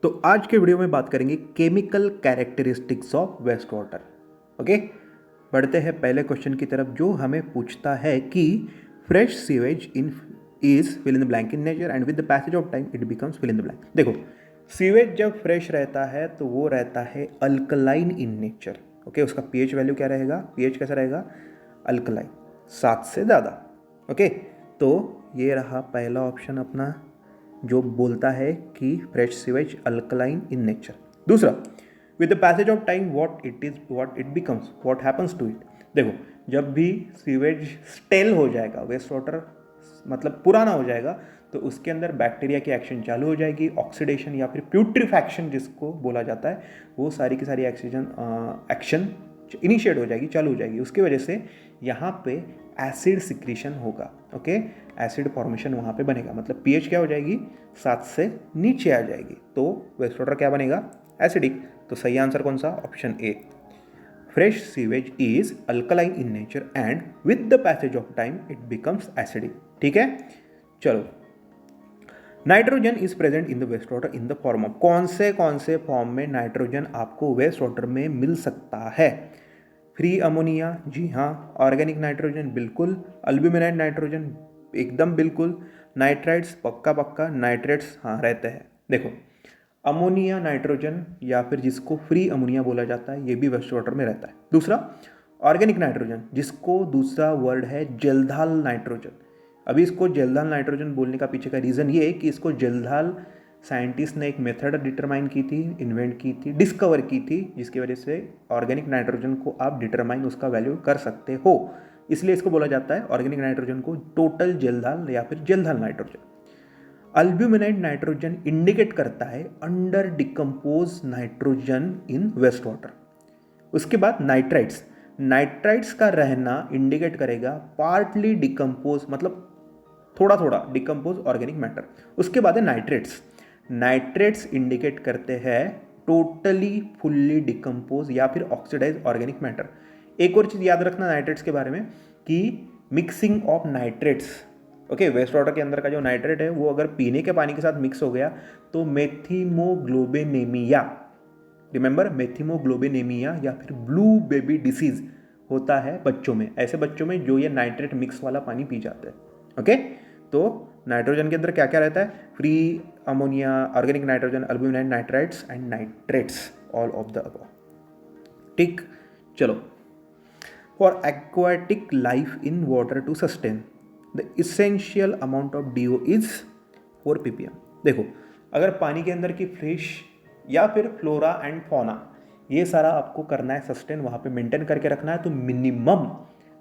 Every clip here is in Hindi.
तो आज के वीडियो में बात करेंगे chemical characteristics of waste water. Okay, बढ़ते हैं पहले क्वेश्चन की तरफ जो हमें पूछता है कि fresh sewage in is fill in the blank in nature and with the passage of time it becomes fill in the blank. देखो, सीवेज जब फ्रेश रहता है तो वो रहता है अल्कलाइन इन नेचर। ओके, उसका पीएच वैल्यू क्या रहेगा, पीएच कैसा रहेगा, अल्कलाइन, 7 से ज़्यादा। ओके, तो ये रहा पहला ऑप्शन अपना जो बोलता है कि fresh sewage alkaline in nature. दूसरा, with the passage of time what it becomes, what happens to it. देखो, जब भी सीवेज स्टेल हो जाएगा, वेस्ट वाटर मतलब पुराना हो जाएगा, तो उसके अंदर बैक्टीरिया की एक्शन चालू हो जाएगी, ऑक्सीडेशन या फिर प्यूट्रीफैक्शन जिसको बोला जाता है, वो सारी की सारी एक्शन इनिशिएट हो जाएगी, चालू हो जाएगी। उसकी वजह से यहाँ पे एसिड सिक्रीशन होगा। ओके, एसिड फॉर्मेशन वहाँ पे बनेगा, मतलब पीएच क्या हो जाएगी, 7 से नीचे आ जाएगी, तो वेस्ट वाटर क्या बनेगा, एसिडिक। तो सही आंसर कौन सा, option A, fresh sewage is alkaline in nature and with the passage of time it becomes acidic. ठीक है, चलो, nitrogen is present in the waste water in the form of, कौन से फॉर्म में नाइट्रोजन आपको वेस्ट वाटर में मिल सकता है, फ्री अमोनिया, जी हाँ, ऑर्गेनिक नाइट्रोजन बिल्कुल, अल्ब्यूमिनाइट नाइट्रोजन एकदम बिल्कुल, नाइट्राइट्स पक्का पक्का, नाइट्रेट्स हाँ रहते हैं। देखो, अमोनिया नाइट्रोजन या फिर जिसको फ्री अमोनिया बोला जाता है, ये भी वेस्ट वाटर में रहता है। दूसरा, ऑर्गेनिक नाइट्रोजन जिसको दूसरा वर्ड है जलधाल नाइट्रोजन। अभी इसको जलधाल नाइट्रोजन बोलने का पीछे का रीज़न ये है कि इसको जलधाल साइंटिस्ट ने एक मेथड डिटरमाइन की थी, इन्वेंट की थी, डिस्कवर की थी, जिसकी वजह से ऑर्गेनिक नाइट्रोजन को आप डिटरमाइन उसका वैल्यू कर सकते हो, इसलिए इसको बोला जाता है ऑर्गेनिक नाइट्रोजन को टोटल जलधाल या फिर Kjeldahl nitrogen. Albuminoid nitrogen indicate करता है under decompose nitrogen in waste water. उसके बाद नाइट्राइट्स, नाइट्राइट्स का रहना इंडिकेट करेगा पार्टली डिकम्पोज, मतलब थोड़ा थोड़ा डिकम्पोज ऑर्गेनिक मैटर। उसके बाद है नाइट्रेट्स, नाइट्रेट्स इंडिकेट करते हैं टोटली फुल्ली डिकम्पोज या फिर ऑक्सीडाइज ऑर्गेनिक मैटर। एक और चीज़ याद रखना नाइट्रेट्स के बारे में कि mixing of nitrates, okay, waste water के अंदर का जो नाइट्रेट है वो अगर पीने के पानी के साथ मिक्स हो गया तो मेथिमोग्लोबिनेमिया, रिमेंबर मेथिमोग्लोबिनेमिया या फिर ब्लू बेबी डिसीज होता है बच्चों में, ऐसे बच्चों में जो ये नाइट्रेट मिक्स वाला पानी पी जाते हैं। ओके, तो नाइट्रोजन के अंदर क्या क्या रहता है, free ammonia, organic nitrogen, albuminoid nitrites and nitrates, all of the above. ठीक, चलो, for aquatic life in water to sustain the essential amount of DO is 4 ppm। देखो, अगर पानी के अंदर की फिश या फिर फ्लोरा एंड फौना ये सारा आपको करना है, सस्टेन वहाँ पे मेंटेन करके रखना है, तो मिनिमम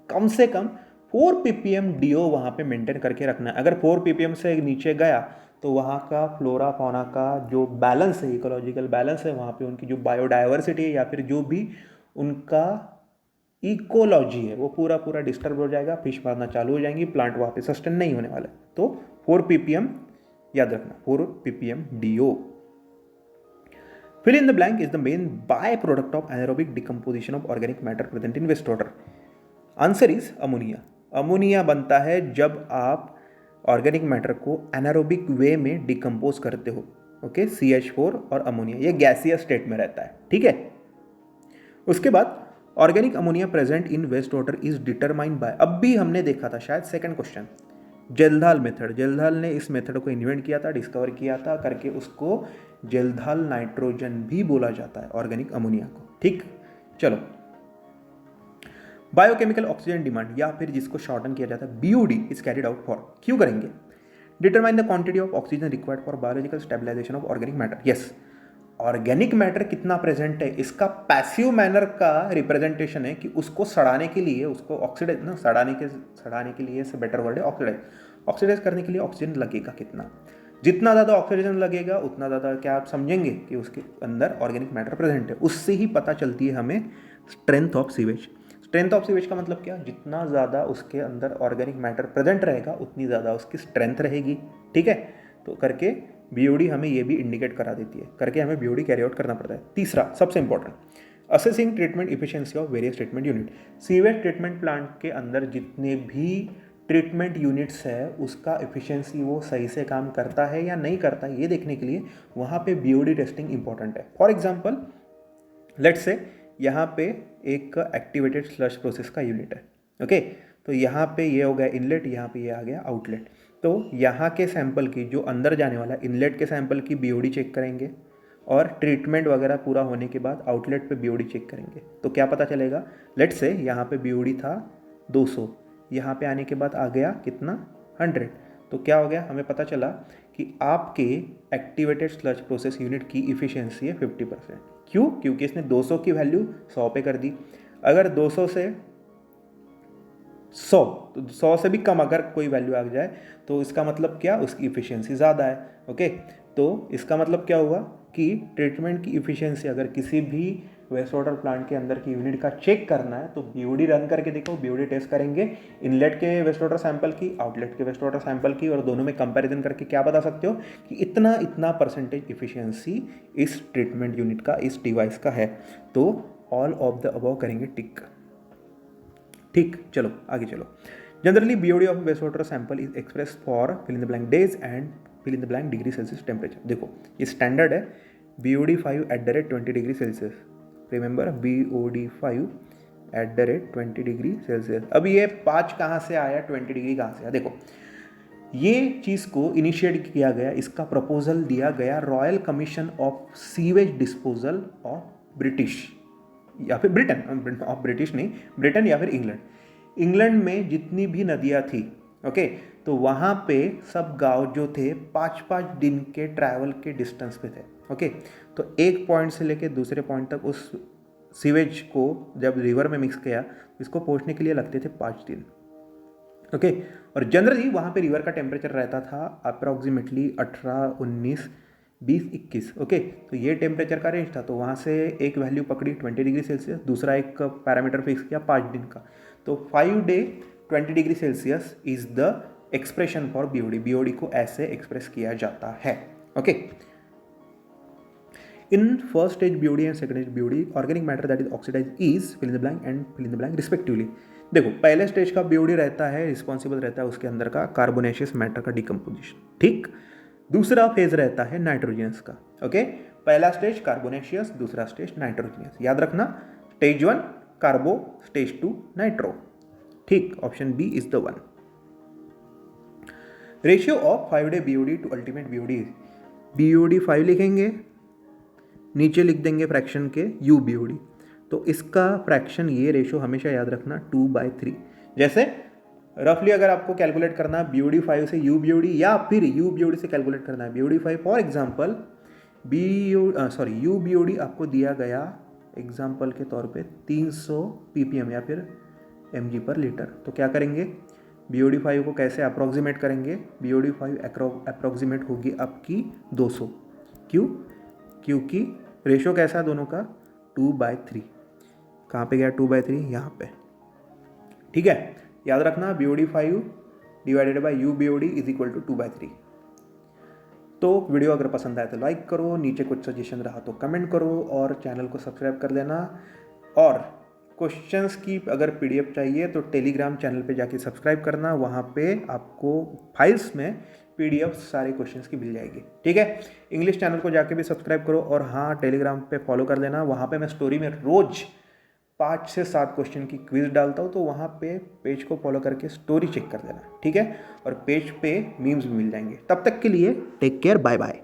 कम से कम 4 ppm DO वहाँ पे मेंटेन करके रखना है। अगर 4 ppm से नीचे गया तो वहाँ का फ्लोरा फौना का जो बैलेंस है, इकोलॉजिकल बैलेंस है, वहाँ पे उनकी जो बायोडाइवर्सिटी है या फिर जो भी उनका इकोलॉजी है वो पूरा पूरा डिस्टर्ब हो जाएगा, फिश मारना चालू हो जाएंगी, प्लांट वहाँ पे सस्टेन नहीं होने वाला। तो 4 ppm याद रखना, 4 ppm DO। Fill in the blank is the main by product of anaerobic decomposition of organic matter present in waste water. Answer is ammonia. Ammonia बनता है जब आप ऑर्गेनिक मैटर को एनारोबिक वे में डिकम्पोज करते हो। ओके, CH4 और अमोनिया ये गैसियस स्टेट में रहता है। ठीक है, उसके बाद organic ammonia present in waste water is determined by, अब भी हमने देखा था शायद second question, Kjeldahl method. Kjeldahl ने इस मेथड को इन्वेंट किया था, डिस्कवर किया था करके, उसको जलधाल नाइट्रोजन भी बोला जाता है ऑर्गेनिक अमोनिया को। ठीक, चलो, बायोकेमिकल ऑक्सीजन डिमांड या फिर जिसको शॉर्टन किया जाता है BOD is carried out for, क्यों करेंगे, determine the quantity of oxygen required for biological stabilization of organic matter. Yes, organic matter कितना प्रेजेंट है इसका पैसिव मैनर का रिप्रेजेंटेशन है कि उसको सड़ाने के लिए, उसको ऑक्सीडाइज ना, सड़ाने के लिए से बेटर वर्ड है ऑक्सीडाइज, ऑक्सीडाइज करने के लिए ऑक्सीजन लगेगा कितना, जितना ज़्यादा ऑक्सीजन लगेगा उतना ज़्यादा क्या आप समझेंगे कि उसके अंदर ऑर्गेनिक मैटर प्रेजेंट है। उससे ही पता चलती है हमें strength of sewage. Strength of sewage का मतलब क्या, जितना ज़्यादा उसके अंदर ऑर्गेनिक मैटर प्रेजेंट रहेगा उतनी ज़्यादा उसकी स्ट्रेंथ रहेगी। ठीक है, तो करके BOD हमें ये भी इंडिकेट करा देती है, करके हमें BOD कैरी आउट करना पड़ता है। तीसरा सबसे important, assessing treatment efficiency of various treatment unit. Sewage treatment plant के अंदर जितने भी ट्रीटमेंट यूनिट्स है उसका एफिशिएंसी वो सही से काम करता है या नहीं करता है, ये देखने के लिए वहाँ पे बीओडी टेस्टिंग इंपॉर्टेंट है। फॉर एग्जांपल लेट्स से यहाँ पे एक एक्टिवेटेड स्लश प्रोसेस का यूनिट है, ओके। तो यहाँ पे ये हो गया इनलेट, यहाँ पे ये आ गया आउटलेट। तो यहाँ के सैंपल की जो अंदर जाने वाला इनलेट के सैंपल की बीओडी चेक करेंगे और ट्रीटमेंट वगैरह पूरा होने के बाद आउटलेट पे बीओडी चेक करेंगे। तो क्या पता चलेगा, लेट्स से यहाँ पे बीओडी था 200, यहाँ पे आने के बाद आ गया कितना 100। तो क्या हो गया, हमें पता चला कि आपके एक्टिवेटेड स्लज प्रोसेस यूनिट की इफ़िशियंसी है 50%। क्यों? क्योंकि इसने 200 की वैल्यू 100 पे कर दी। अगर 200 से 100 तो 100 से भी कम अगर कोई वैल्यू आ जाए तो इसका मतलब क्या, उसकी इफ़िशियंसी ज़्यादा है, ओके। तो इसका मतलब क्या हुआ कि ट्रीटमेंट की इफ़िशियंसी अगर किसी भी वेस्ट वाटर प्लांट के अंदर की यूनिट का चेक करना है तो बीओडी रन करके देखो, बीओडी टेस्ट करेंगे इनलेट के वेस्ट वाटर सैंपल की, आउटलेट के वेस्ट वाटर सैंपल की, और दोनों में कंपैरिजन करके क्या बता सकते हो कि इतना इतना परसेंटेज इफिशियंसी इस ट्रीटमेंट यूनिट का, इस डिवाइस का है। तो ऑल ऑफ द अबव करेंगे टिक, ठीक। चलो आगे चलो। Generally BOD of waste water sample is express for fill in the blank days and fill in the blank degree Celsius temperature. देखो ये स्टैंडर्ड है, BOD 5 @ 20 degree Celsius. Remember BOD 5 @ 20 degree Celsius. अब ये 5 कहाँ से आया, 20 डिग्री कहाँ से आया? देखो ये चीज़ को इनिशिएट किया गया, इसका प्रपोजल दिया गया royal commission of sewage disposal of British या फिर ब्रिटेन, ऑफ ब्रिटिश नहीं, ब्रिटेन या फिर इंग्लैंड में जितनी भी नदियाँ थी, ओके, तो वहाँ पे सब गांव जो थे 5-5 दिन के ट्रैवल के डिस्टेंस पे थे, ओके। तो एक पॉइंट से लेके दूसरे पॉइंट तक उस सीवेज को जब रिवर में मिक्स किया, इसको पहुँचने के लिए लगते थे 5 दिन, ओके। और जनरली वहाँ पे रिवर का टेम्परेचर रहता था अप्रॉक्सीमेटली 18, 19, 20, 21, ओके। तो ये टेम्परेचर का रेंज था। तो वहाँ से एक वैल्यू पकड़ी 20 डिग्री सेल्सियस, दूसरा एक पैरामीटर फिक्स किया 5 दिन का। तो 5 day 20 degree Celsius is the expression for BOD. BOD को ऐसे एक्सप्रेस किया जाता है, okay. In first stage BOD and second stage BOD organic matter that is oxidize is fill in the blank and fill in the blank respectively. देखो पहले स्टेज का बीओडी रहता है, रिस्पॉन्सिबल रहता है उसके अंदर का कार्बोनेशियस मैटर का डिकम्पोजिशन, ठीक। दूसरा फेज रहता है नाइट्रोजनस का, ओके। पहला स्टेज कार्बोनेशियस, दूसरा स्टेज नाइट्रोजनस। याद रखना, स्टेज 1 कार्बो, स्टेज 2 नाइट्रो, ठीक। Option B is the one. Ratio of 5 day BOD to ultimate BOD. BOD 5 लिखेंगे, नीचे लिख देंगे फ्रैक्शन के UBOD। तो इसका फ्रैक्शन, ये रेशियो हमेशा याद रखना 2/3। जैसे रफली अगर आपको कैलकुलेट करना है BOD 5 से UBOD या फिर UBOD से कैलकुलेट करना है BOD 5, फॉर एग्जाम्पल UBOD आपको दिया गया एग्जाम्पल के तौर पे 300 ppm या फिर mg पर लीटर। तो क्या करेंगे, BOD 5 को कैसे अप्रॉक्सीमेट करेंगे? BOD 5 अप्रॉक्सीमेट होगी आपकी 200। क्यों? क्योंकि रेशो कैसा है दोनों का, 2/3। कहाँ पे गया 2/3? यहाँ पे, ठीक है। याद रखना BOD 5 divided by UBOD is equal to 2/3। तो वीडियो अगर पसंद आए तो लाइक करो, नीचे कुछ सजेशन रहा तो कमेंट करो और चैनल को सब्सक्राइब कर देना। और क्वेश्चंस की अगर PDF चाहिए तो टेलीग्राम चैनल पे जाके सब्सक्राइब करना, वहाँ पे आपको फाइल्स में PDF सारे क्वेश्चंस की मिल जाएगी, ठीक है। इंग्लिश चैनल को जाके भी सब्सक्राइब करो और हाँ टेलीग्राम पे फॉलो कर लेना। वहाँ पे मैं स्टोरी में रोज 5 से 7 क्वेश्चन की क्विज डालता हूँ, तो वहाँ पे पेज को फॉलो करके स्टोरी चेक कर देना, ठीक है। और पेज पे मीम्स भी मिल जाएंगे। तब तक के लिए टेक केयर, बाय बाय।